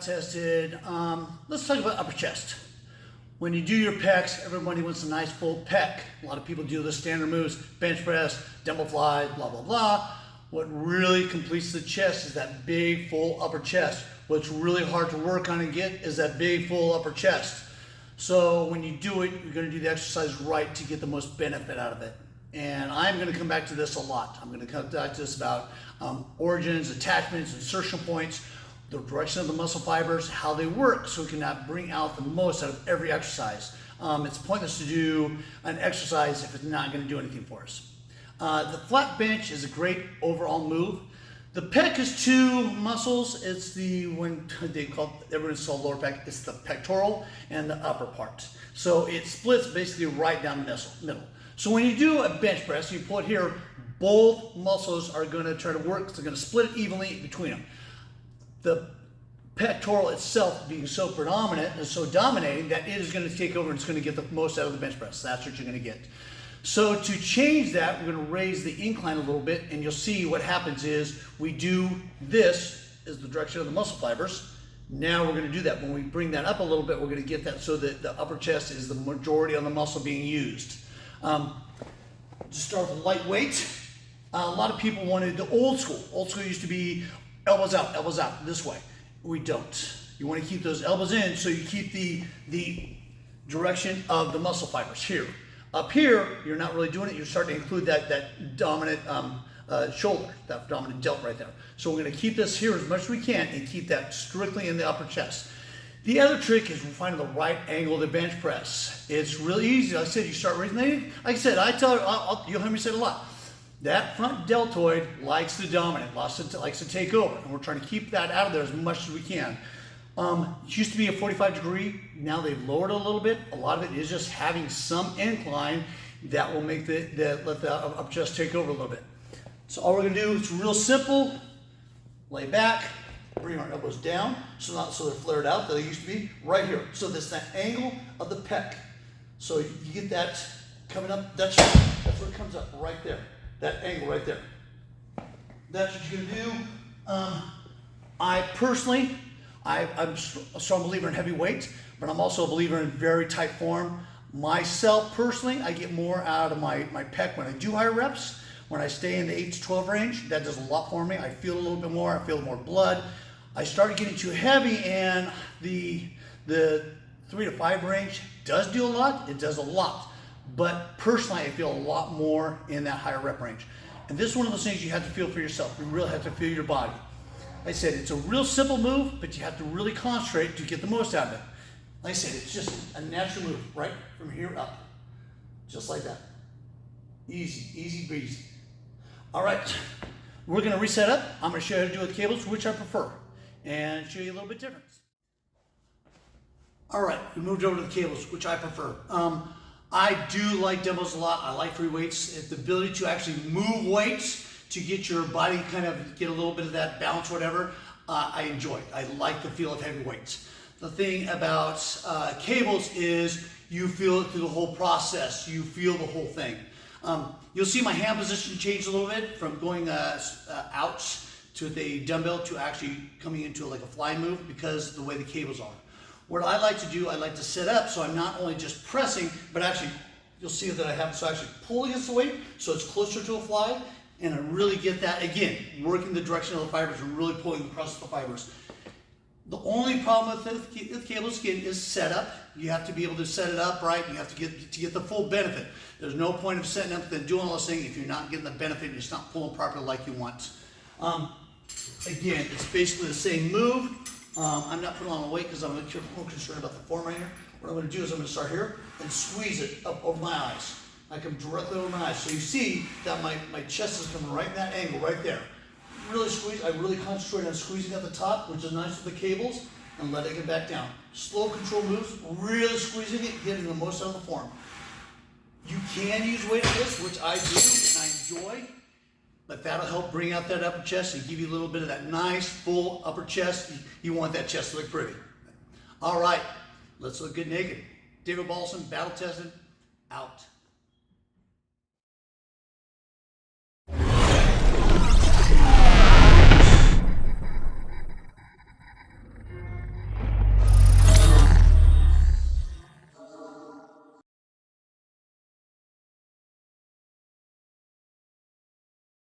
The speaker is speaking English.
tested. Let's talk about upper chest. When you do your pecs, everybody wants a nice full pec. A lot of people do the standard moves, bench press, dumbbell fly, blah, blah, blah. What really completes the chest is that big, full upper chest. What's really hard to work on and get is that big, full upper chest. So when you do it, you're gonna do the exercise right to get the most benefit out of it. And I'm gonna come back to this a lot. I'm gonna come back to this about origins, attachments, insertion points, the direction of the muscle fibers, how they work, so we can bring out the most out of every exercise. It's pointless to do an exercise if it's not gonna do anything for us. The flat bench is a great overall move. The pec is two muscles. It's everyone calls lower pec, it's the pectoral and the upper part. So it splits basically right down the middle. So when you do a bench press, you pull it here, both muscles are gonna try to work, so they're gonna split it evenly between them. The pectoral itself being so predominant and so dominating that it is going to take over and it's going to get the most out of the bench press. That's what you're going to get. So to change that, we're going to raise the incline a little bit, and you'll see what happens is we do this is the direction of the muscle fibers. Now we're going to do that. When we bring that up a little bit, we're going to get that so that the upper chest is the majority of the muscle being used. Just start with lightweight. A lot of people wanted the old school. Old school used to be elbows out, this way. We don't. You want to keep those elbows in so you keep the direction of the muscle fibers here. Up here, you're not really doing it. You're starting to include that dominant shoulder, that dominant delt right there. So we're going to keep this here as much as we can and keep that strictly in the upper chest. The other trick is finding the right angle of the bench press. It's really easy. Like I said, you start raising the, like I said, you'll hear me say it a lot. That front deltoid likes to dominate, likes to take over, and we're trying to keep that out of there as much as we can. It used to be a 45-degree, now they've lowered it a little bit. A lot of it is just having some incline that will make let the upper chest take over a little bit. So all we're gonna do is real simple, lay back, bring our elbows down, so they're flared out, that they used to be, right here. So that's that angle of the pec. So you get that coming up, that's where it comes up, right there. That angle right there. That's what you're gonna do. I personally, I'm a strong believer in heavy weight, but I'm also a believer in very tight form. Myself personally, I get more out of my pec when I do higher reps. When I stay in the 8 to 12 range, that does a lot for me. I feel a little bit more, I feel more blood. I started getting too heavy, and the 3 to 5 range does do a lot, it does a lot. But personally, I feel a lot more in that higher rep range. And this is one of those things you have to feel for yourself. You really have to feel your body. Like I said, it's a real simple move, but you have to really concentrate to get the most out of it. Like I said, it's just a natural move, right from here up. Just like that. Easy, easy breezy. All right, we're gonna reset up. I'm gonna show you how to do it with cables, which I prefer, and show you a little bit different. All right, we moved over to the cables, which I prefer. I do like dumbbells a lot. I like free weights. It's the ability to actually move weights to get your body kind of get a little bit of that balance, whatever. I enjoy it. I like the feel of heavy weights. The thing about cables is you feel it through the whole process. You feel the whole thing. You'll see my hand position change a little bit from going out to the dumbbell to actually coming into like a fly move because of the way the cables are. What I like to do, I like to set up so I'm not only just pressing, but actually, you'll see that I have, so actually pull against the weight so it's closer to a fly, and I really get that, again, working the direction of the fibers and really pulling across the fibers. The only problem with cable skin is setup. You have to be able to set it up right. You have to get the full benefit. There's no point of setting up and doing all this thing if you're not getting the benefit and it's not pulling properly like you want. Again, it's basically the same move. I'm not putting on a weight because I'm more concerned about the form right here. What I'm going to do is I'm going to start here and squeeze it up over my eyes. I come directly over my eyes. So you see that my chest is coming right in that angle right there. Really squeeze. I really concentrate on squeezing at the top, which is nice with the cables, and letting it back down. Slow control moves, really squeezing it, getting the most out of the form. You can use weight at this, which I do and I enjoy. But that'll help bring out that upper chest and give you a little bit of that nice, full upper chest. You want that chest to look pretty. All right, let's look good naked. David Balson, Battle Tested, out.